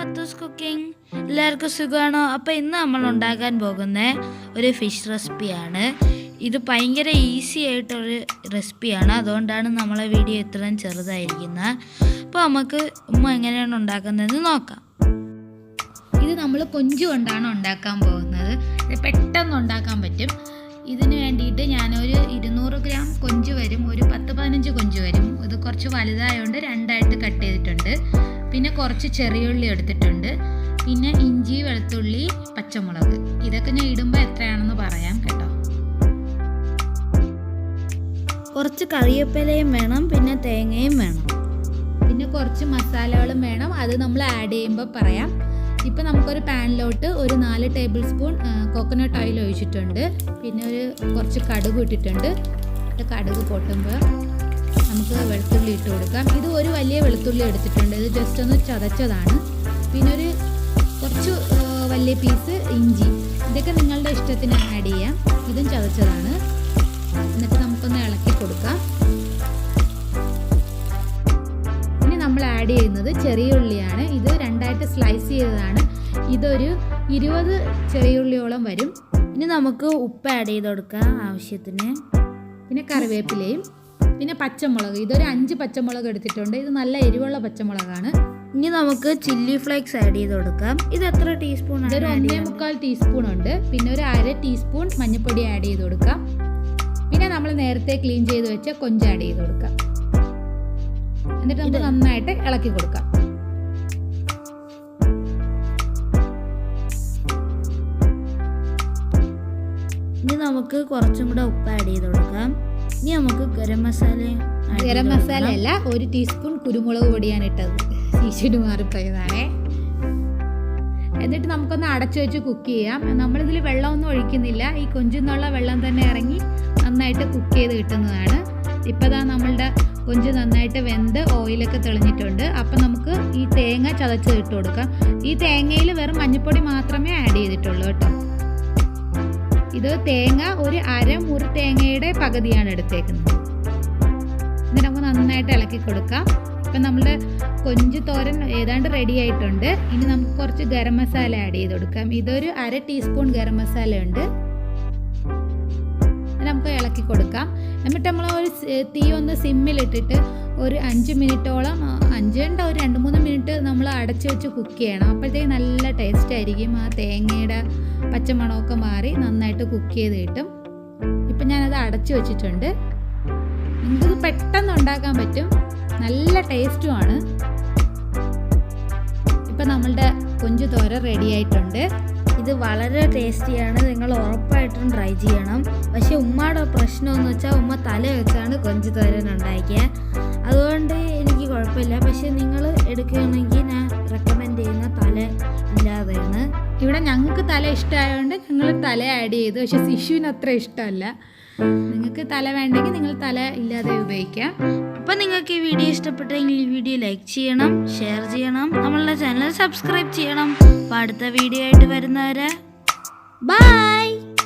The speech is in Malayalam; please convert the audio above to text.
ഫത്തൂസ് കുക്കിംഗ്. എല്ലാവർക്കും സുഖമാണോ? അപ്പോൾ ഇന്ന് നമ്മൾ ഉണ്ടാക്കാൻ പോകുന്ന ഒരു ഫിഷ് റെസിപ്പിയാണ്. ഇത് ഭയങ്കര ഈസി ആയിട്ടൊരു റെസിപ്പിയാണ്, അതുകൊണ്ടാണ് നമ്മളെ വീഡിയോ ഇത്രയും ചെറുതായിരിക്കുന്നത്. അപ്പോൾ നമുക്ക് എങ്ങനെയാണ് ഉണ്ടാക്കുന്നതെന്ന് നോക്കാം. ഇത് നമ്മൾ കൊഞ്ച് കൊണ്ടാണ് ഉണ്ടാക്കാൻ പോകുന്നത്. പെട്ടെന്ന് ഉണ്ടാക്കാൻ പറ്റും. ഇതിന് വേണ്ടിയിട്ട് ഞാനൊരു 200 ഗ്രാം കൊഞ്ച് വരും, ഒരു 10-15 കൊഞ്ച് വരും. ഇത് കുറച്ച് വലുതായതുകൊണ്ട് രണ്ടായിട്ട് കട്ട് ചെയ്തിട്ടുണ്ട്. പിന്നെ കുറച്ച് ചെറിയുള്ളി എടുത്തിട്ടുണ്ട്. പിന്നെ ഇഞ്ചി, വെളുത്തുള്ളി, പച്ചമുളക്. ഇതൊക്കെ ഞാൻ ഇടുമ്പോൾ എത്രയാണെന്ന് പറയാം കേട്ടോ. കുറച്ച് കറിവേപ്പിലയും വേണം, പിന്നെ തേങ്ങയും വേണം, പിന്നെ കുറച്ച് മസാലകളും വേണം. അത് നമ്മൾ ആഡ് ചെയ്യുമ്പോൾ പറയാം. ഇപ്പം നമുക്കൊരു പാനിലോട്ട് ഒരു 4 ടേബിൾ സ്പൂൺ കോക്കനട്ട് ഓയിൽ ഒഴിച്ചിട്ടുണ്ട്. പിന്നെ കുറച്ച് കടുക് ഇട്ടിട്ടുണ്ട്. കടുക് പൊട്ടുമ്പോൾ നമുക്ക് വെളുത്തുള്ളി ഇട്ട് കൊടുക്കാം. ഇത് ഒരു വലിയ വെളുത്തുള്ളി എടുത്തിട്ടുണ്ട്. ഇത് ജസ്റ്റ് ഒന്ന് ചതച്ചതാണ്. പിന്നെ കുറച്ച് വലിയ പീസ് ഇഞ്ചി. ഇതൊക്കെ നിങ്ങളുടെ ഇഷ്ടത്തിന് ആഡ് ചെയ്യാം. ഇതും ചതച്ചതാണ്. എന്നിട്ട് നമുക്കൊന്ന് ഇളക്കി കൊടുക്കാം. ഇനി നമ്മൾ ആഡ് ചെയ്യുന്നത് ചെറിയ ഉള്ളിയാണ്. ഇത് രണ്ടായിട്ട് സ്ലൈസ് ചെയ്തതാണ്. ഇതൊരു 20 ചെറിയ ഉള്ളിയോളം വരും. ഇനി നമുക്ക് ഉപ്പ് ആഡ് ചെയ്ത് കൊടുക്കാം ആവശ്യത്തിന്. പിന്നെ കറിവേപ്പിലയും, പിന്നെ പച്ചമുളക്. ഇതൊരു 5 പച്ചമുളക് എടുത്തിട്ടുണ്ട്. ഇത് നല്ല എരിവുള്ള പച്ചമുളകാണ്. ഇനി നമുക്ക് ചില്ലി ഫ്ലേക്സ് ആഡ് ചെയ്ത് കൊടുക്കാം. ഇത് എത്ര ടീസ്പൂൺ? ഇതൊരു 1.25 ടീസ്പൂൺ ഉണ്ട്. പിന്നെ ഒരു 1/2 ടീസ്പൂൺ മഞ്ഞൾപ്പൊടി ആഡ് ചെയ്ത് കൊടുക്കാം. പിന്നെ നമ്മൾ നേരത്തെ ക്ലീൻ ചെയ്ത് വെച്ച കൊഞ്ച് ആഡ് ചെയ്ത് കൊടുക്കാം. എന്നിട്ട് നമുക്ക് നന്നായിട്ട് ഇളക്കി കൊടുക്കാം. ഇനി നമുക്ക് കുറച്ചും കൂടെ ഉപ്പ് ആഡ് ചെയ്ത് കൊടുക്കാം. ഇനി നമുക്ക് ഗരം മസാല അല്ല, 1 ടീസ്പൂൺ കുരുമുളക് പൊടിയാണ് ഇട്ടത്. ശീശിട്ട് മാറിപ്പോയതാണേ. എന്നിട്ട് നമുക്കൊന്ന് അടച്ചു വെച്ച് കുക്ക് ചെയ്യാം. നമ്മളിതിൽ വെള്ളമൊന്നും ഒഴിക്കുന്നില്ല. ഈ കൊഞ്ചിൽ നിന്നുള്ള വെള്ളം തന്നെ ഇറങ്ങി നന്നായിട്ട് കുക്ക് ചെയ്ത് കിട്ടുന്നതാണ്. ഇപ്പോൾ നമ്മളുടെ കൊഞ്ച് നന്നായിട്ട് വെന്ത് ഓയിലൊക്കെ തെളിഞ്ഞിട്ടുണ്ട്. അപ്പം നമുക്ക് ഈ തേങ്ങ ചതച്ച് ഇട്ട് കൊടുക്കാം. ഈ തേങ്ങയിൽ വെറും മഞ്ഞൾപ്പൊടി മാത്രമേ ആഡ് ചെയ്തിട്ടുള്ളൂ കേട്ടോ. ഇത് തേങ്ങ ഒരു 1/2 മുറി തേങ്ങയുടെ പകുതിയാണ് എടുത്തേക്കുന്നത്. എന്നിട്ട് നമുക്ക് നന്നായിട്ട് ഇളക്കി കൊടുക്കാം. ഇപ്പം നമ്മുടെ കൊഞ്ച് തോരൻ ഏതാണ്ട് റെഡി ആയിട്ടുണ്ട്. ഇനി നമുക്ക് കുറച്ച് ഗരം മസാല ആഡ് ചെയ്ത് കൊടുക്കാം. ഇതൊരു 1/2 ടീസ്പൂൺ ഗരം മസാല ഉണ്ട്. നമുക്ക് ഇളക്കി കൊടുക്കാം. എന്നിട്ട് നമ്മൾ തീ ഒന്ന് സിമ്മിലിട്ടിട്ട് ഒരു 5 മിനിറ്റോളം, 2-3 മിനിറ്റ് നമ്മൾ അടച്ചു വെച്ച് കുക്ക് ചെയ്യണം. അപ്പോഴത്തേക്ക് നല്ല ടേസ്റ്റ് ആയിരിക്കും. ആ തേങ്ങയുടെ പച്ചമണമൊക്കെ മാറി നന്നായിട്ട് കുക്ക് ചെയ്ത് കിട്ടും. ഇപ്പം ഞാനത് അടച്ചു വെച്ചിട്ടുണ്ട്. നിങ്ങൾക്ക് പെട്ടെന്ന് ഉണ്ടാക്കാൻ പറ്റും, നല്ല ടേസ്റ്റുമാണ്. ഇപ്പം നമ്മളുടെ കൊഞ്ച് തോരൻ റെഡി ആയിട്ടുണ്ട്. ഇത് വളരെ ടേസ്റ്റിയാണ്. നിങ്ങൾ ഉറപ്പായിട്ടും ട്രൈ ചെയ്യണം. പക്ഷേ ഉമ്മയുടെ പ്രശ്നമെന്ന് വെച്ചാൽ ഉമ്മ തല വെച്ചാണ് കൊഞ്ച് തോരൻ ഉണ്ടാക്കിയത്. അതുകൊണ്ട് എനിക്ക് കുഴപ്പമില്ല. പക്ഷെ നിങ്ങൾ എടുക്കുകയാണെങ്കിൽ ഞാൻ റെക്കമെൻഡ് ചെയ്യുന്ന തല ഇല്ലാതെയാണ്. ഇവിടെ ഞങ്ങൾക്ക് തല ഇഷ്ടമായതുകൊണ്ട് ഞങ്ങൾ തല ആഡ് ചെയ്തു. പക്ഷെ ശിശുവിന് അത്ര ഇഷ്ടമല്ല. നിങ്ങൾക്ക് തല വേണ്ടെങ്കിൽ നിങ്ങൾ തല ഇല്ലാതെ ഉപയോഗിക്കാം. അപ്പം നിങ്ങൾക്ക് ഈ വീഡിയോ ഇഷ്ടപ്പെട്ടെങ്കിൽ ഈ വീഡിയോ ലൈക്ക് ചെയ്യണം, ഷെയർ ചെയ്യണം, നമ്മളുടെ ചാനൽ സബ്സ്ക്രൈബ് ചെയ്യണം. അപ്പോൾ അടുത്ത വീഡിയോ ആയിട്ട് വരുന്നവരെ ബൈ.